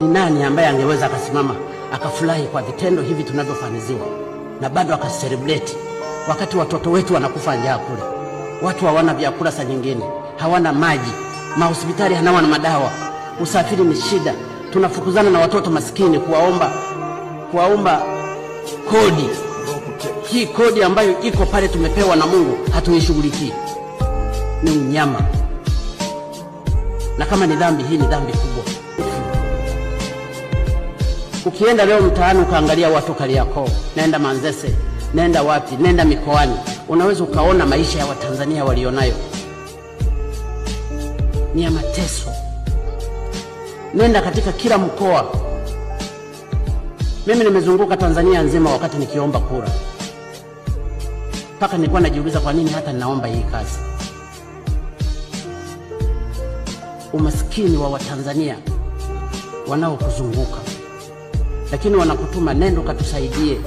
Ni nani ambaye angeweza akasimama akafurahi kwa vitendo hivi tunavyofaniziwa na bado akacelebrate wakati watoto wetu wanakufa njaa kule, watu hawana vyakula, saa nyingine hawana maji, mahospitali hanawana madawa, usafiri ni shida, tunafukuzana na watoto maskini kuwaomba kodi. Hii kodi ambayo iko pale tumepewa na Mungu hatuishughulikii, ni unyama. Na kama ni dhambi, hii ni dhambi kubwa. Ukienda leo mtaani ukaangalia watu Kariakoo, nenda Manzese, nenda wapi, nenda mikoani, unaweza ukaona maisha ya Watanzania walionayo ni ya mateso. Nenda katika kila mkoa. Mimi nimezunguka Tanzania nzima wakati nikiomba kura, mpaka nilikuwa najiuliza kwa nini hata ninaomba hii kazi. Umaskini wa Watanzania wanaokuzunguka, lakini wanakutuma nenda ukatusaidie